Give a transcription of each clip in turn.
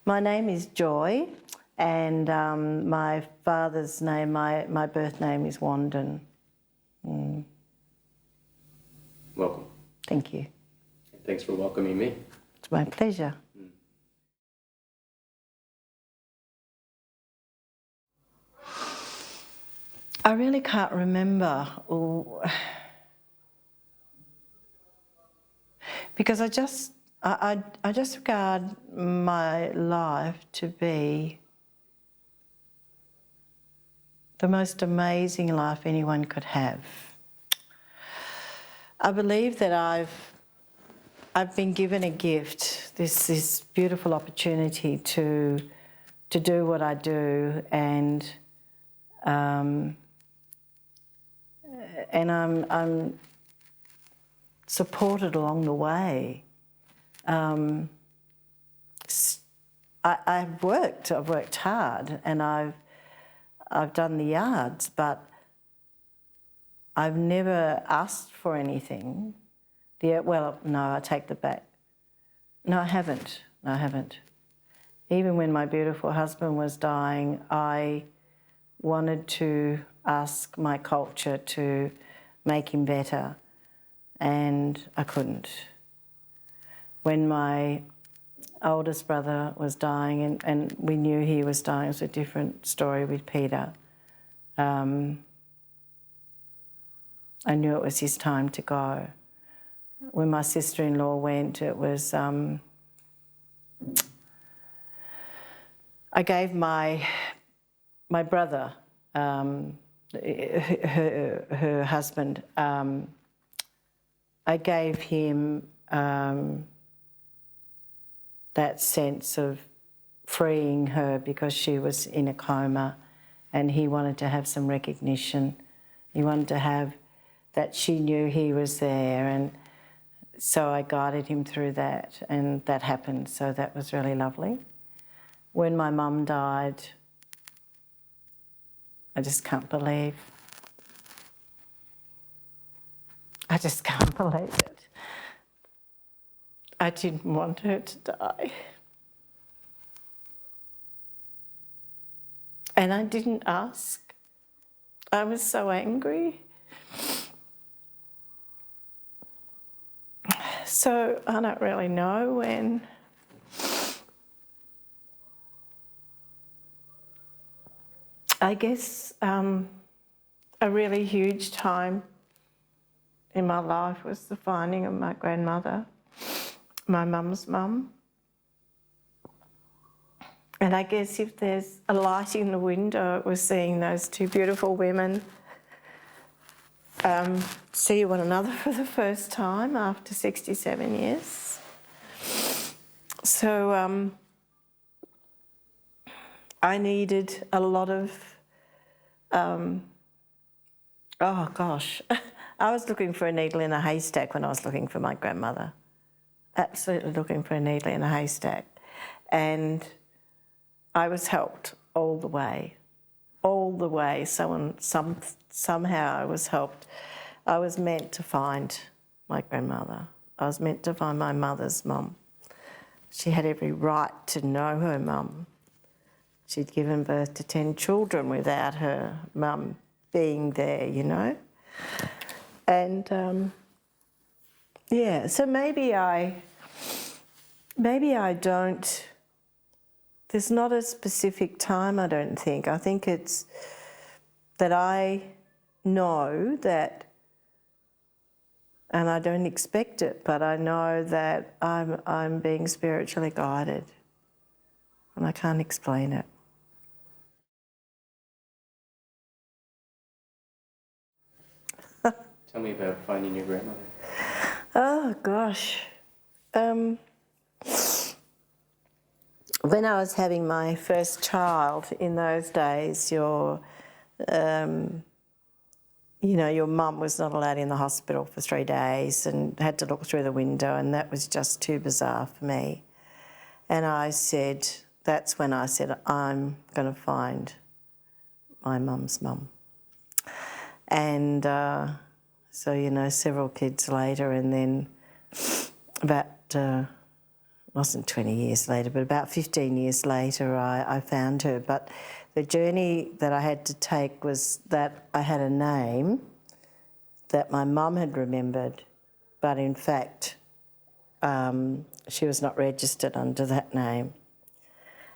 My name is Joy, and my father's name, my birth name is Wandin. Welcome. Thank you. Thanks for welcoming me. It's my pleasure. I really can't remember, because I just regard my life to be the most amazing life anyone could have. I believe that I've been given a gift, this beautiful opportunity to do what I do, and I'm supported along the way. I've worked hard, and I've done the yards, but I've never asked for anything. Well, no, I take that back. No, I haven't. No, I haven't. Even when my beautiful husband was dying, I wanted to ask my culture to make him better, and I couldn't. When my oldest brother was dying, and we knew he was dying, it was a different story with Peter. I knew it was his time to go. When my sister-in-law went, it was, I gave my brother, her husband, I gave him that sense of freeing her, because she was in a coma, and he wanted to have some recognition. He wanted to have that she knew he was there, and so I guided him through that, and that happened, so that was really lovely. When my mum died, I just can't believe it. I didn't want her to die. And I didn't ask. I was so angry. So I don't really know when. I guess a really huge time in my life was the finding of my grandmother, my mum's mum. And I guess if there's a light in the window, it was seeing those two beautiful women see one another for the first time after 67 years. So I needed a lot of, oh gosh, I was looking for a needle in a haystack when I was looking for my grandmother. Absolutely looking for a needle in a haystack. And I was helped all the way. Somehow I was helped. I was meant to find my grandmother. I was meant to find my mother's mum. She had every right to know her mum. She'd given birth to 10 children without her mum being there, you know. And yeah, so maybe I don't. There's not a specific time, I don't think. I think it's that I know that, and I don't expect it, but I know that I'm being spiritually guided, and I can't explain it. Tell me about finding your grandmother. Oh gosh. When I was having my first child, in those days, your mum was not allowed in the hospital for 3 days and had to look through the window, and that was just too bizarre for me. And that's when I said, I'm going to find my mum's mum. And so, several kids later, and then about wasn't 20 years later, but about 15 years later I found her. But the journey that I had to take was that I had a name that my mum had remembered, but in fact she was not registered under that name.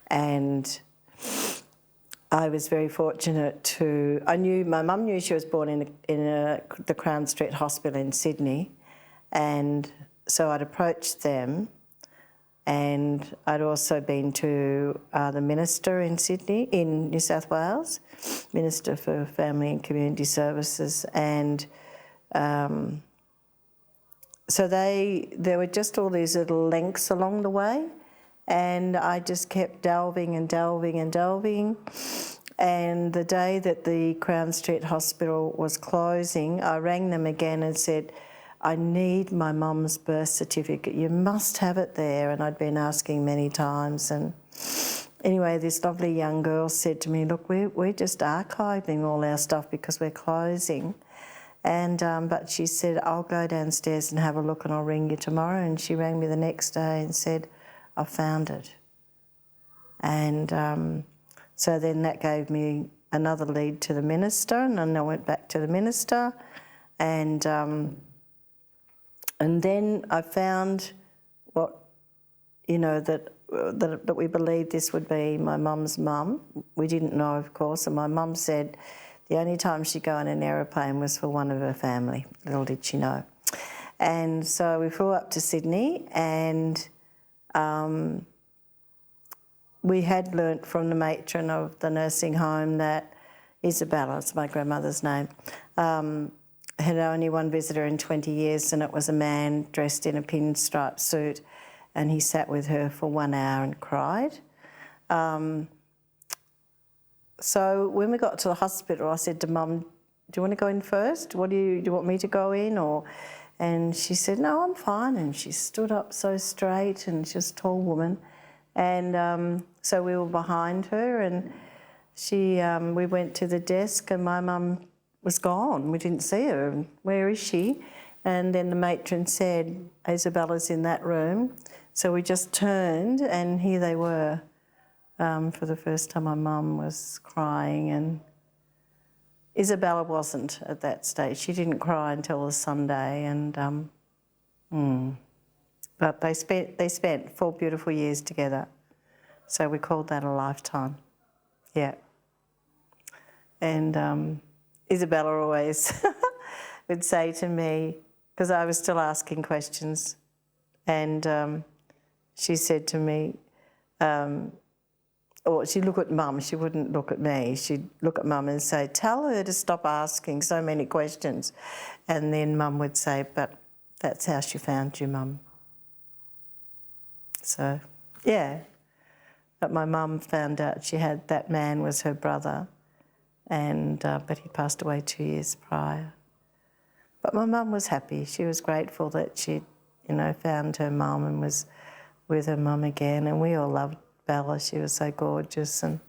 And I was very fortunate to, my mum knew she was born in the Crown Street Hospital in Sydney, and so I'd approached them, and I'd also been to the Minister in Sydney, in New South Wales, Minister for Family and Community Services, and so there were just all these little links along the way, and I just kept delving and delving and delving. And the day that the Crown Street Hospital was closing, I rang them again and said, I need my mum's birth certificate. You must have it there. And I'd been asking many times. And anyway, this lovely young girl said to me, look, we're just archiving all our stuff because we're closing. And but she said, I'll go downstairs and have a look and I'll ring you tomorrow. And she rang me the next day and said, I found it. And so then that gave me another lead to the Minister, and then I went back to the Minister, and then I found what, that we believed this would be my mum's mum. We didn't know, of course, and my mum said the only time she'd go in an aeroplane was for one of her family. Little did she know. And so we flew up to Sydney, and we had learnt from the matron of the nursing home that Isabella, it's my grandmother's name, had only one visitor in 20 years, and it was a man dressed in a pinstripe suit, and he sat with her for 1 hour and cried. So when we got to the hospital, I said to Mum, do you want to go in first? Do you want me to go in? And she said, no, I'm fine. And she stood up so straight, and she was a tall woman. And so we were behind her, and we went to the desk, and my mum was gone. We didn't see her. Where is she? And then the matron said, Isabella's in that room. So we just turned, and here they were. For the first time, my mum was crying, and Isabella wasn't at that stage. She didn't cry until the Sunday, and but they spent 4 beautiful years together. So we called that a lifetime. Yeah. And Isabella always would say to me, because I was still asking questions, and she said to me, or she'd look at Mum, she wouldn't look at me. She'd look at Mum and say, tell her to stop asking so many questions. And then Mum would say, but that's how she found you, Mum. So, yeah. But my mum found out that man was her brother, and but he passed away 2 years prior. But my mum was happy. She was grateful that she'd, found her mum and was with her mum again. And we all loved Bella. She was so gorgeous, and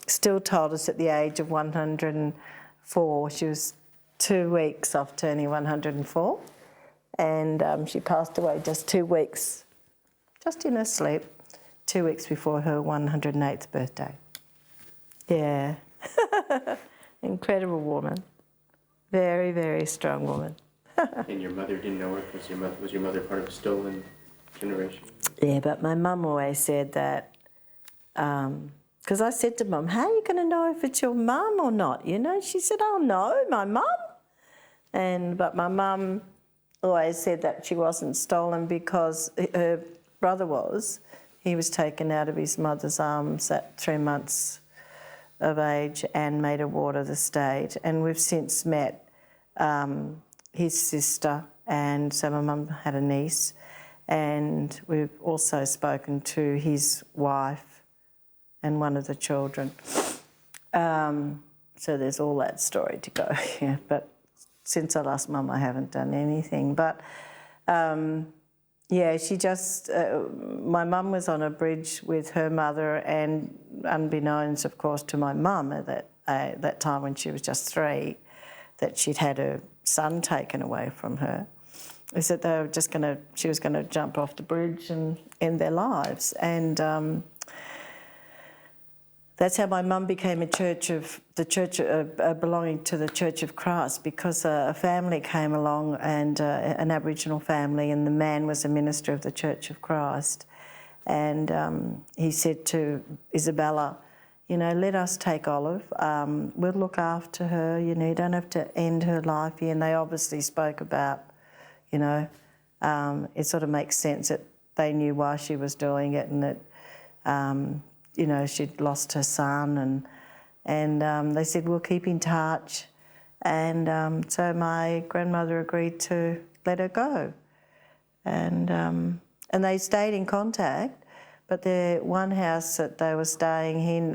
still told us at the age of 104, she was 2 weeks off turning 104, and she passed away just 2 weeks, just in her sleep, 2 weeks before her 108th birthday. Yeah. Incredible woman. Very, very strong woman. And your mother didn't know her because was your mother part of a stolen generation? Yeah, but my mum always said that, because I said to Mum, how are you going to know if it's your mum or not? She said, oh no, my mum. But my mum always said that she wasn't stolen because her brother was. He was taken out of his mother's arms at 3 months of age and made a ward of the state. And we've since met his sister, and so my mum had a niece, and we've also spoken to his wife and one of the children. So there's all that story to go, yeah. But since I lost Mum, I haven't done anything. But yeah, she just, my mum was on a bridge with her mother, and unbeknownst, of course, to my mum at that time when she was just 3, that she'd had her son taken away from her. is that they were just she was going to jump off the bridge and end their lives. And that's how my mum became belonging to the Church of Christ, because a family came along, and an Aboriginal family, and the man was a minister of the Church of Christ. And he said to Isabella, you know, let us take Olive. We'll look after her. You know, you don't have to end her life here. And they obviously spoke about, you know, it sort of makes sense that they knew why she was doing it, and that, you know, she'd lost her son, and they said, we'll keep in touch. And so my grandmother agreed to let her go. And they stayed in contact, but the one house that they were staying in,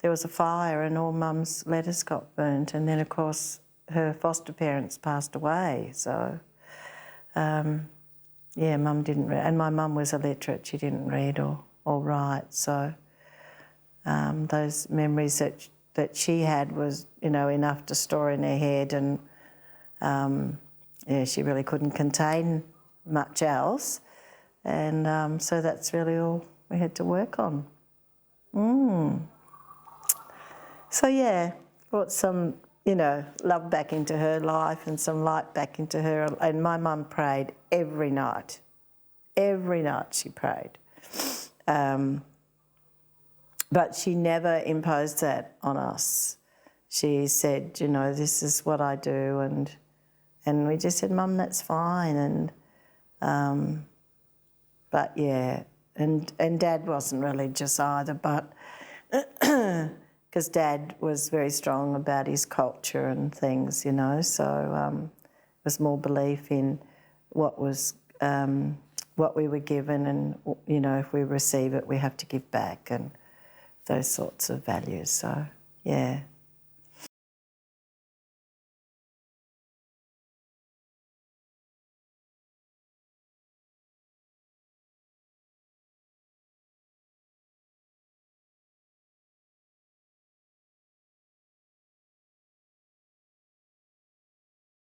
there was a fire and all Mum's letters got burnt. And then, of course, her foster parents passed away. So, yeah, Mum didn't read. And my mum was illiterate. She didn't read or write. So those memories that she had was, you know, enough to store in her head. And, yeah, she really couldn't contain much else. And so that's really all we had to work on. So, yeah, brought some, you know, love back into her life and some light back into her. And my mum prayed every night. Every night she prayed. But she never imposed that on us. She said, you know, this is what I do. And we just said, Mum, that's fine. And but yeah, and Dad wasn't religious either, but because Dad was very strong about his culture and things, you know, so it was more belief in what we were given, and, you know, if we receive it, we have to give back, and those sorts of values. So, yeah.